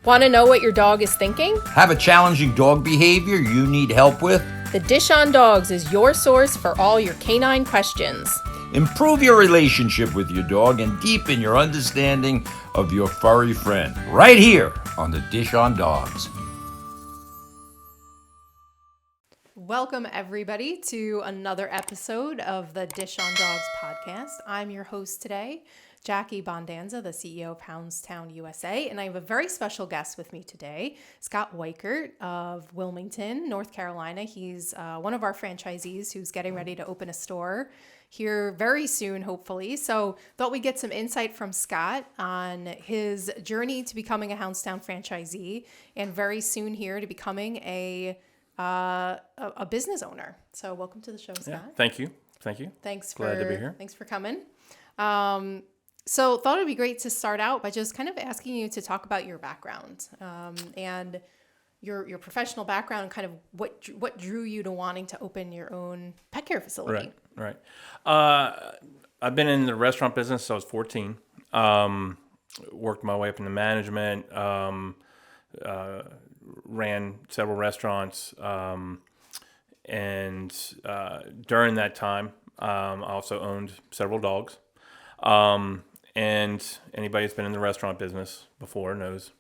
Want to know what your dog is thinking? Have a challenging dog behavior you need help with? The Dish on Dogs is your source for all your canine questions. Improve your relationship with your dog and deepen your understanding of your furry friend. Right here on the Dish on Dogs. Welcome, everybody, to another episode of the Dish on Dogs podcast. I'm your host today, Jackie Bondanza, the CEO of Hounds Town USA, and I have a very special guest with me today, Scott Weikert of Wilmington, North Carolina. He's one of our franchisees who's getting ready to open a store here very soon, hopefully. So thought we'd get some insight from Scott on his journey to becoming a Hounds Town franchisee and very soon here to becoming a business owner. So welcome to the show, Scott. Yeah, thank you. Glad to be here. Thanks for coming. So thought it'd be great to start out by just kind of asking you to talk about your background and your professional background and kind of what drew you to wanting to open your own pet care facility. Right. I've been in the restaurant business since I was 14. Worked my way up into management. Ran several restaurants, and during that time, I also owned several dogs. And anybody that's been in the restaurant business before knows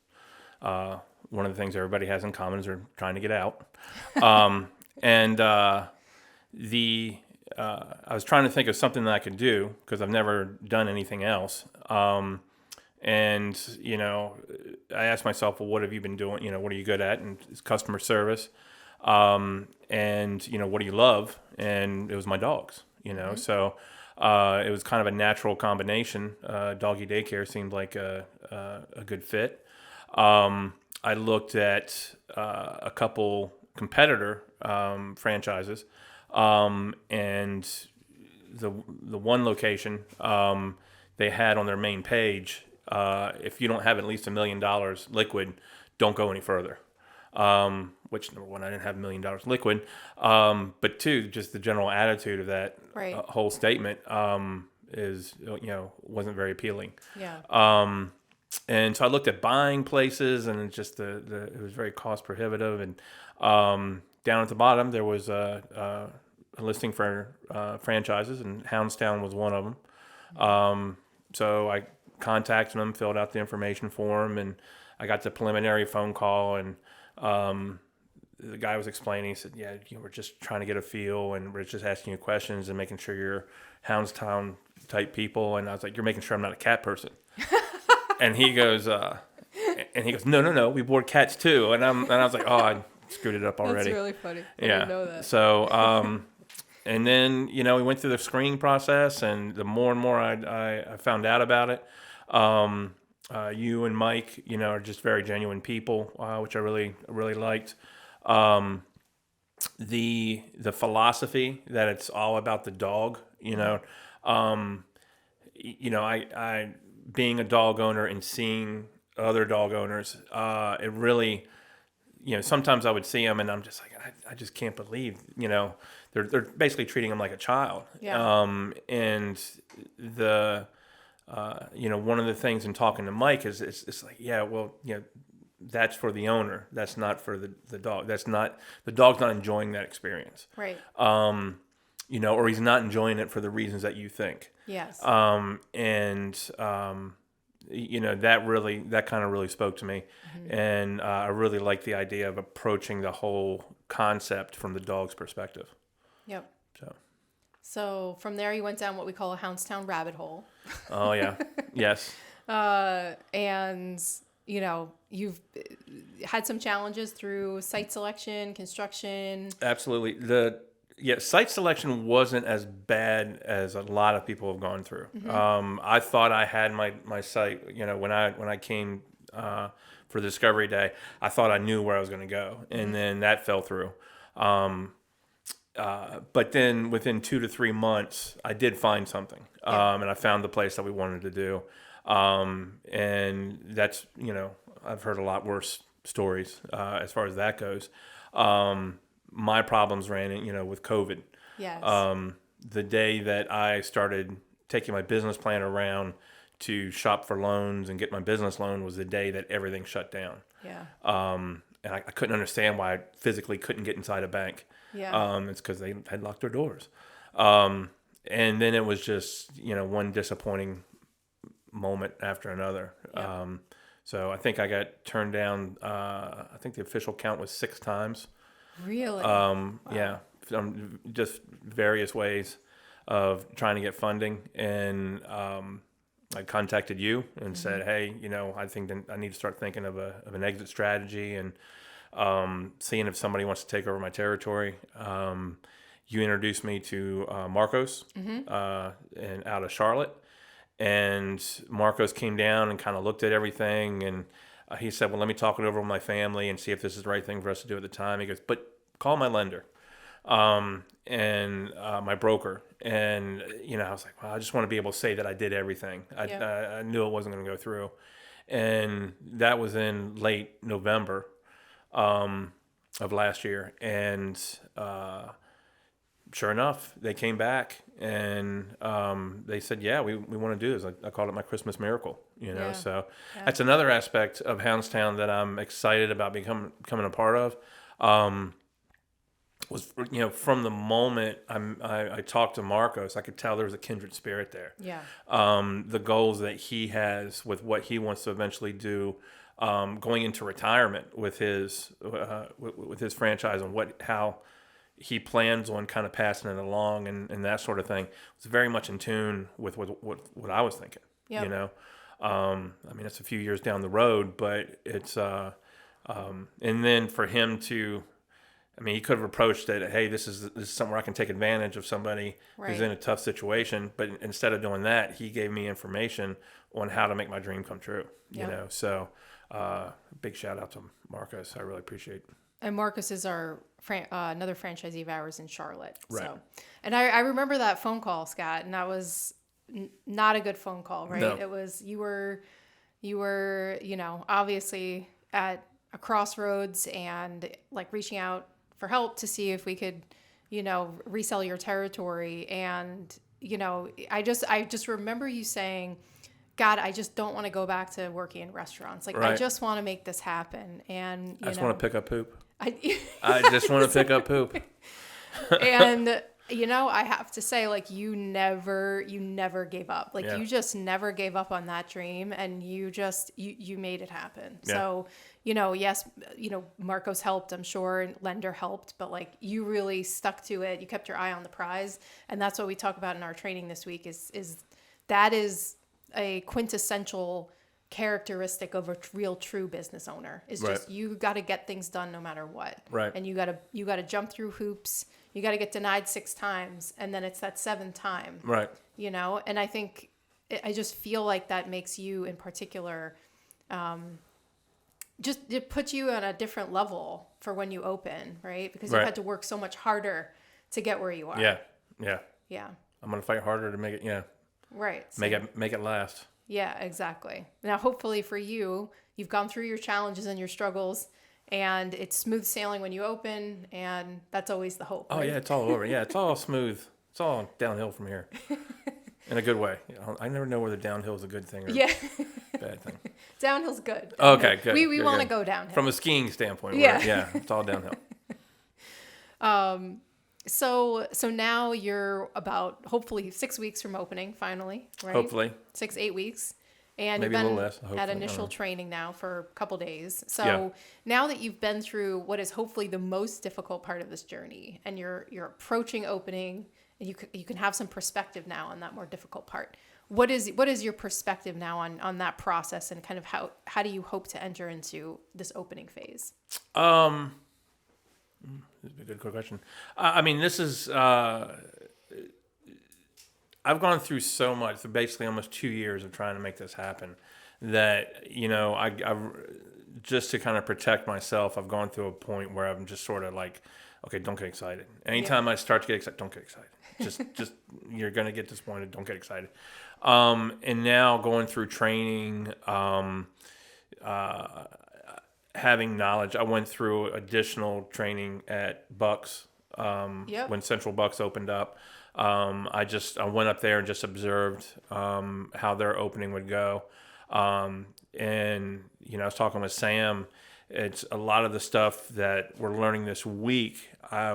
one of the things everybody has in common is they're trying to get out. I was trying to think of something that I could do because I've never done anything else. And, I asked myself, well, what have you been doing? What are you good at? And it's customer service. And, what do you love? And it was my dogs, Mm-hmm. So it was kind of a natural combination. Doggy daycare seemed like a good fit. I looked at a couple competitor franchises, and the one location they had on their main page, if you don't have at least $1 million liquid, don't go any further. Which, number one, I didn't have $1 million liquid. But two, just the general attitude of that whole statement wasn't very appealing. Yeah. And so I looked at buying places, and it was very cost prohibitive. And down at the bottom, there was a listing for franchises, and Hounds Town was one of them. So I contacted them, filled out the information form, and I got the preliminary phone call, and the guy was explaining. He said, "Yeah, we're just trying to get a feel, and we're just asking you questions and making sure you're Hounds Town type people." And I was like, "You're making sure I'm not a cat person." And he goes, "No, we board cats too." And I was like, "Oh, I screwed it up already." That's really funny. I Yeah. didn't know that. So, and then we went through the screening process, and the more and more I found out about it. You and Mike, are just very genuine people, which I really liked. The philosophy that it's all about the dog, I being a dog owner and seeing other dog owners, it really, sometimes I would see them and I'm just like, I just can't believe, they're basically treating them like a child. Yeah. And one of the things in talking to Mike is it's like, that's for the owner. That's not for the dog. The dog's not enjoying that experience. Right. Or he's not enjoying it for the reasons that you think. Yes. That kind of really spoke to me. Mm-hmm. And I really like the idea of approaching the whole concept from the dog's perspective. Yep. So from there, you went down what we call a Hounds Town rabbit hole. Oh, yeah. Yes. And, you've had some challenges through site selection, construction. Absolutely. Site selection wasn't as bad as a lot of people have gone through. Mm-hmm. I thought I had my site, when I came for Discovery Day, I thought I knew where I was going to go. And then that fell through. But then within 2 to 3 months, I did find something, and I found the place that we wanted to do. And that's, I've heard a lot worse stories as far as that goes. My problems ran in, with COVID. Yes. The day that I started taking my business plan around to shop for loans and get my business loan was the day that everything shut down. Yeah. And I couldn't understand why I physically couldn't get inside a bank. Yeah. It's because they had locked their doors. And then it was just, one disappointing moment after another. Yeah. So I think I got turned down, I think the official count was 6 times. Really? Yeah. Just various ways of trying to get funding. And I contacted you and said, hey, I think I need to start thinking of an exit strategy and seeing if somebody wants to take over my territory. You introduced me to Marcos and out of Charlotte. And Marcos came down and kind of looked at everything. And he said, well, let me talk it over with my family and see if this is the right thing for us to do at the time. He goes, but call my lender and my broker. And, I was like, well, I just want to be able to say that I did everything. I knew it wasn't going to go through. And that was in late November of last year. And sure enough, they came back and they said, yeah, we want to do this. I called it my Christmas miracle, So that's another aspect of Hounds Town that I'm excited about becoming a part of. Was from the moment I talked to Marcos, I could tell there was a kindred spirit there. Yeah. The goals that he has with what he wants to eventually do, going into retirement with his franchise and how he plans on kind of passing it along and that sort of thing. It's very much in tune with what I was thinking. Yep. It's a few years down the road, but it's and then for him to. He could have approached it, hey, this is something where I can take advantage of somebody who's in a tough situation. But instead of doing that, he gave me information on how to make my dream come true. Yep. So big shout out to Marcos. I really appreciate it. And Marcus is our another franchisee of ours in Charlotte. Right. So, and I remember that phone call, Scott, and that was not a good phone call, right? No. It was you were obviously at a crossroads and like reaching out for help to see if we could, resell your territory. And, I just remember you saying, God, I just don't want to go back to working in restaurants. Like, right. I just want to make this happen. And, I just want to pick up poop. I I just want to pick up poop. And, I have to say, like, you never gave up. Like, you just never gave up on that dream, and you made it happen. Yeah. So, yes, Marcos helped, I'm sure, and lender helped, but like, you really stuck to it. You kept your eye on the prize. And that's what we talk about in our training this week is that is a quintessential characteristic of a real true business owner is just, you got to get things done no matter what. Right. And you got to jump through hoops. You got to get denied 6 times, and then it's that 7th time. Right. And I think, I just feel like that makes you in particular, just it puts you on a different level for when you open, right? Because you had to work so much harder to get where you are. Yeah. Yeah. Yeah. I'm going to fight harder to make it, Right. So, make it last. Yeah, exactly. Now, hopefully for you, you've gone through your challenges and your struggles, and it's smooth sailing when you open, and that's always the hope. Oh, right? yeah, it's all over. Yeah, it's all smooth. It's all downhill from here. In a good way. I never know whether downhill is a good thing or a bad thing. Downhill's good. Okay, good. We want to go downhill. From a skiing standpoint. Yeah. It's all downhill. So now you're about hopefully 6 weeks from opening finally, right? Hopefully. 6-8 weeks. And maybe you've been a little less. Hopefully. at initial training now for a couple days. So Yeah. now that you've been through what is hopefully the most difficult part of this journey, and you're approaching opening, and you can have some perspective now on that more difficult part. What is your perspective now on that process, and kind of how do you hope to enter into this opening phase? This is a good question. This is I've gone through so much, for basically almost 2 years of trying to make this happen, that I just to kind of protect myself, I've gone through a point where I'm just sort of like, okay, don't get excited. Anytime I start to get excited, don't get excited. Just you're gonna get disappointed. Don't get excited. And now going through training, having knowledge, I went through additional training at Bucks when Central Bucks opened up. I went up there and just observed how their opening would go. And, I was talking with Sam. It's a lot of the stuff that we're learning this week. I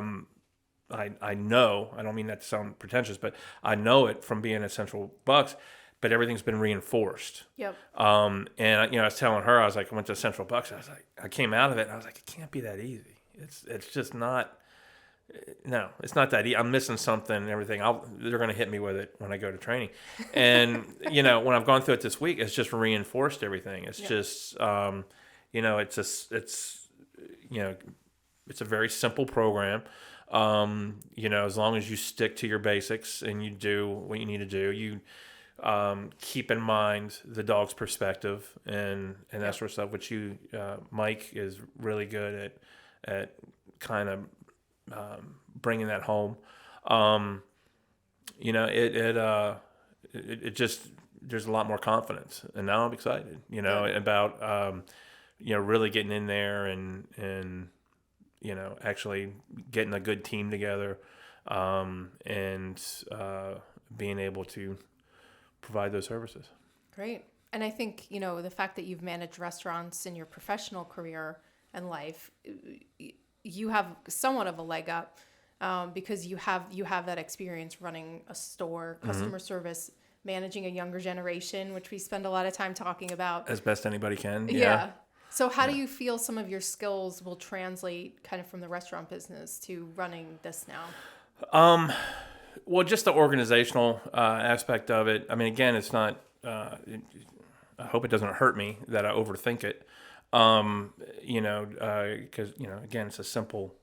know, I don't mean that to sound pretentious, but I know it from being at Central Bucks, but everything's been reinforced. Yep. And, I was telling her, I was like, I went to Central Bucks, I was like, I came out of it, and I was like, it can't be that easy. It's just not, no, it's not that easy. I'm missing something and everything. They're going to hit me with it when I go to training. And, when I've gone through it this week, it's just reinforced everything. It's just, it's a very simple program. As long as you stick to your basics and you do what you need to do, you keep in mind the dog's perspective and that sort of stuff, which Mike is really good at kind of bringing that home. It just, there's a lot more confidence, and now I'm excited, about, really getting in there and actually getting a good team together, and being able to provide those services. Great. And I think, the fact that you've managed restaurants in your professional career and life, you have somewhat of a leg up, because you have that experience running a store, customer service, managing a younger generation, which we spend a lot of time talking about. As best anybody can. Yeah. So how do you feel some of your skills will translate kind of from the restaurant business to running this now? Well, just the organizational aspect of it. I mean, again, it's not, I hope it doesn't hurt me that I overthink it. Because, again, it's a simple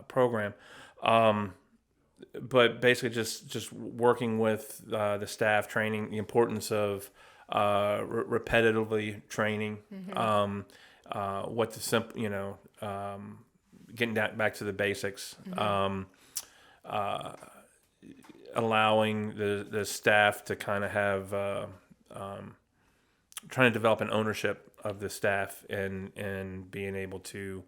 program. But basically just working with the staff, training, the importance of repetitively training, what the simple, getting back to the basics, allowing the staff to kind of have, trying to develop an ownership of the staff and being able to,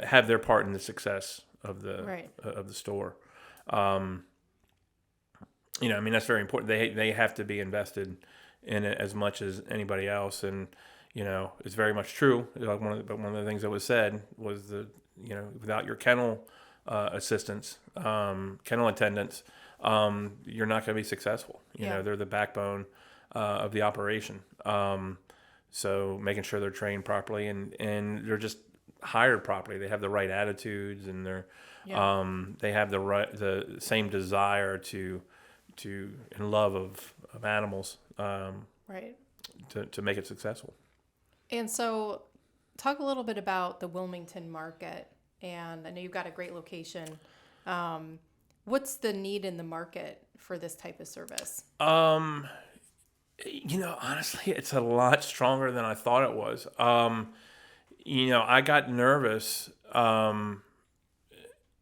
have their part in the success of the of the store. I mean, that's very important. They have to be invested in it as much as anybody else, and it's very much true. Like one of the things that was said was without your kennel assistants, kennel attendants, you're not going to be successful. They're the backbone of the operation. So making sure they're trained properly and they're just hired properly. They have the right attitudes, and they have the same desire to and love of animals, to make it successful. And so talk a little bit about the Wilmington market, and I know you've got a great location. What's the need in the market for this type of service? Honestly, it's a lot stronger than I thought it was. I got nervous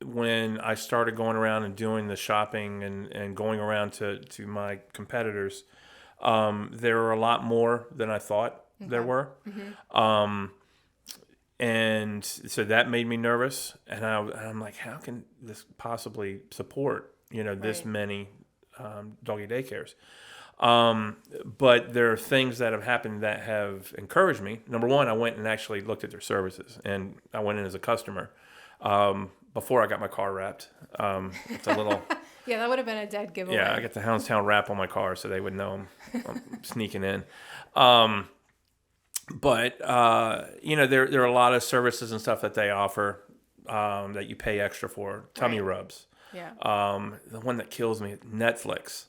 when I started going around and doing the shopping and going around to my competitors. There were a lot more than I thought there were. And so that made me nervous. And I'm like, how can this possibly support, this many doggy daycares? But there are things that have happened that have encouraged me. Number one, I went and actually looked at their services, and I went in as a customer before I got my car wrapped. It's a little... Yeah, that would have been a dead giveaway. Yeah, I got the Hounds Town wrap on my car so they would know I'm sneaking in. But there are a lot of services and stuff that they offer that you pay extra for. Tummy rubs. Yeah. The one that kills me, Netflix.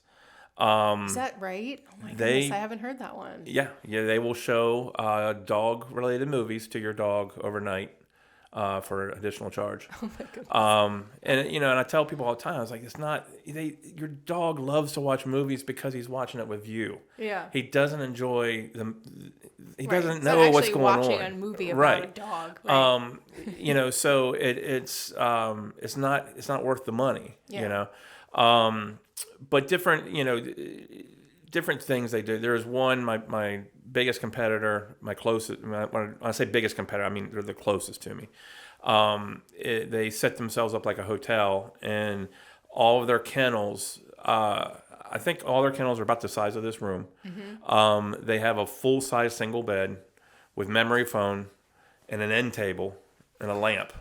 Is that right? Oh my goodness, I haven't heard that one. Yeah, they will show dog-related movies to your dog overnight for additional charge. Oh my goodness. And I tell people all the time, I was like, it's not. Your dog loves to watch movies because he's watching it with you. Yeah. He doesn't enjoy them. He doesn't It's know not what's going on. Watching a movie about a dog. Right. So it's not worth the money. Yeah. But different things they do. There's one, my biggest competitor, my closest, when I say biggest competitor, I mean they're the closest to me. They set themselves up like a hotel, and all of their kennels, I think all their kennels are about the size of this room. They have a full-size single bed with memory foam and an end table and a lamp.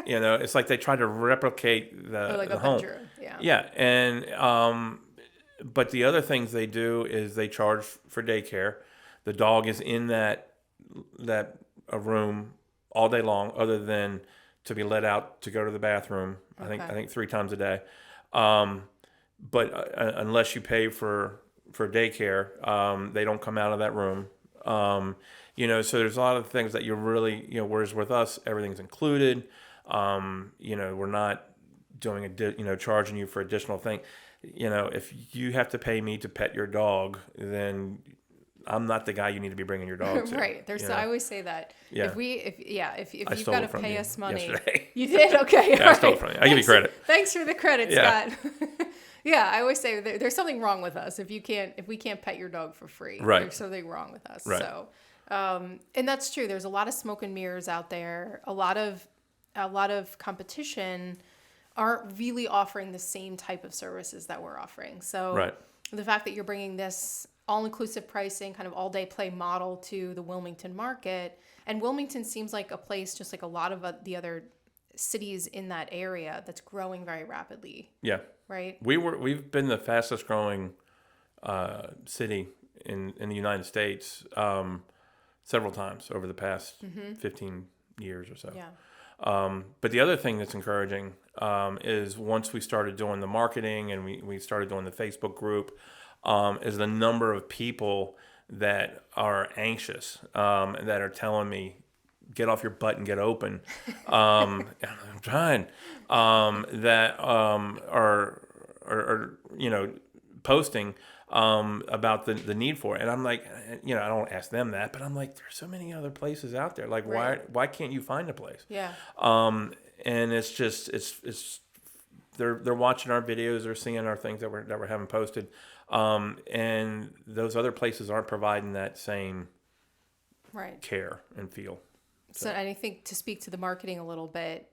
It's like they try to replicate the home. Bedroom. Yeah. Yeah, and but the other things they do is they charge for daycare. The dog is in that room all day long, other than to be let out to go to the bathroom. Okay. I think 3 times a day. But unless you pay for daycare, they don't come out of that room. So there's a lot of things that you're really, whereas with us, everything's included. We're not doing charging you for additional thing. If you have to pay me to pet your dog, then I'm not the guy you need to be bringing your dog to. Right. I always say that. Yeah. If you've stole got to it from pay you us money. yesterday. You did? Okay. Yeah, I stole it from you. I give you credit. Thanks for the credit, Yeah. Scott. Yeah, I always say there's something wrong with us if we can't pet your dog for free. Right. There's something wrong with us. Right. So, and that's true. There's a lot of smoke and mirrors out there. A lot of competition aren't really offering the same type of services that we're offering. So Right. the fact that you're bringing this all-inclusive pricing, kind of all-day play model to the Wilmington market, and Wilmington seems like a place just like a lot of the other cities in that area that's growing very rapidly. Yeah. Right. We've been the fastest growing city in the United States several times over the past 15 years or so. Yeah. But the other thing that's encouraging is once we started doing the marketing and we started doing the Facebook group, is the number of people that are anxious, that are telling me, get off your butt and get open. I'm trying. That are posting about the need for it, and I'm like, I don't ask them that, but I'm like, there's so many other places out there. Like, Right. why can't you find a place? Yeah. And it's just they're watching our videos, they're seeing our things that we're having posted, and those other places aren't providing that same Right. care and feel. So, and I think to speak to the marketing a little bit,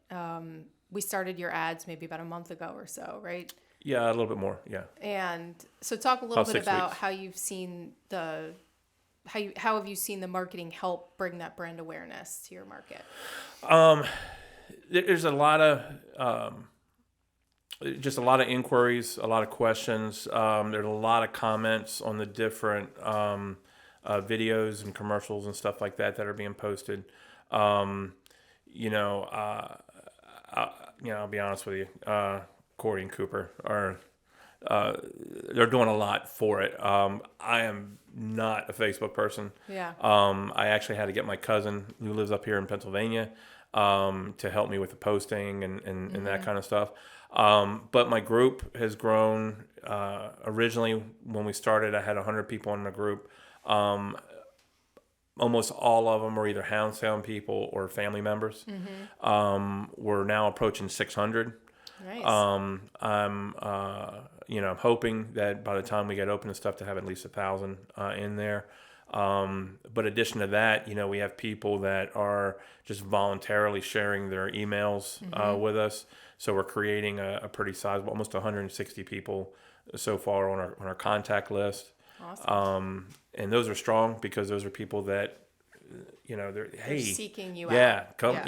we started your ads maybe about a month ago or so, right? Yeah, a little bit more. Yeah. And so talk a little About bit 6 about weeks. how you've seen how have you seen the marketing help bring that brand awareness to your market? There's a lot of just a lot of inquiries, a lot of questions. There's a lot of comments on the different videos and commercials and stuff like that are being posted. I'll be honest with you. Corey and Cooper are they're doing a lot for it. I am not a Facebook person. Yeah. I actually had to get my cousin who lives up here in Pennsylvania to help me with the posting and that kind of stuff. But my group has grown. Originally, when we started, I had 100 people in the group. Almost all of them are either Hounds Town people or family members. We're now approaching 600. Nice. I'm hoping that by the time we get open and stuff to have at least 1,000 in there. But addition to that, we have people that are just voluntarily sharing their emails with us. So we're creating a pretty sizable, almost 160 people so far on our contact list. Awesome. And those are strong because those are people that, they're seeking you out. Come,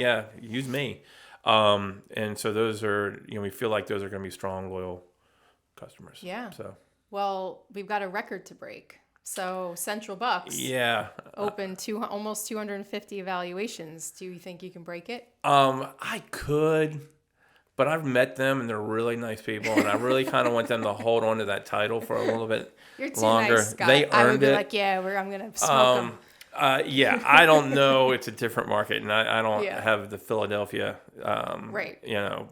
use me. And so those are, we feel like those are going to be strong, loyal customers. Yeah. So, well, we've got a record to break. So Central Bucks opened almost 250 evaluations. Do you think you can break it? I could, but I've met them and they're really nice people, and I really kind of want them to hold on to that title for a little bit You're too longer. nice, Scott. They I would earned be it. like, I'm gonna smoke them. I don't know. It's a different market, and I don't Yeah. have the Philadelphia, Right.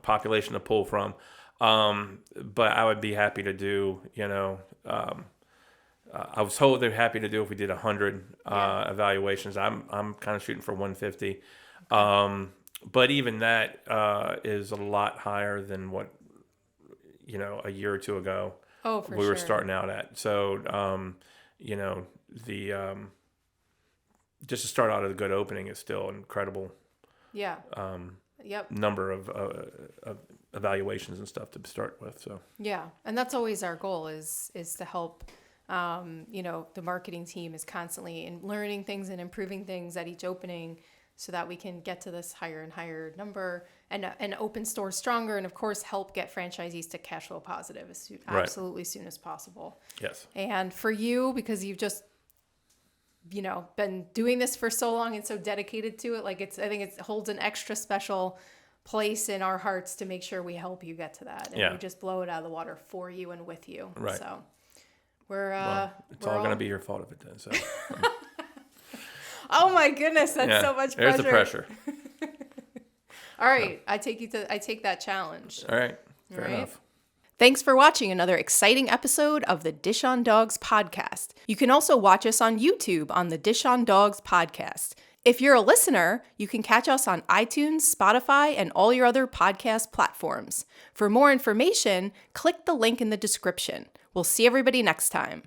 population to pull from. But I would be happy to do, I was told they're happy to do if we did 100 evaluations. I'm kind of shooting for 150. But even that is a lot higher than what, a year or two ago Oh, for we sure. were starting out at. So, just to start out at a good opening is still an incredible Yeah. number of evaluations and stuff to start with. So Yeah, and that's always our goal is to help. The marketing team is constantly learning things and improving things at each opening, so that we can get to this higher and higher number and open stores stronger, and of course help get franchisees to cash flow positive absolutely soon as possible. yes. And for you, because you've just been doing this for so long and so dedicated to it, like I think it holds an extra special place in our hearts to make sure we help you get to that, and we just blow it out of the water for you and with you. Right. So we're it's all going to be your fault if it does. So. Oh my goodness, that's so much pressure. There's the pressure. All right, I take that challenge. All right, fair enough. Thanks for watching another exciting episode of the Dish on Dogs podcast. You can also watch us on YouTube on the Dish on Dogs podcast. If you're a listener, you can catch us on iTunes, Spotify, and all your other podcast platforms. For more information, click the link in the description. We'll see everybody next time.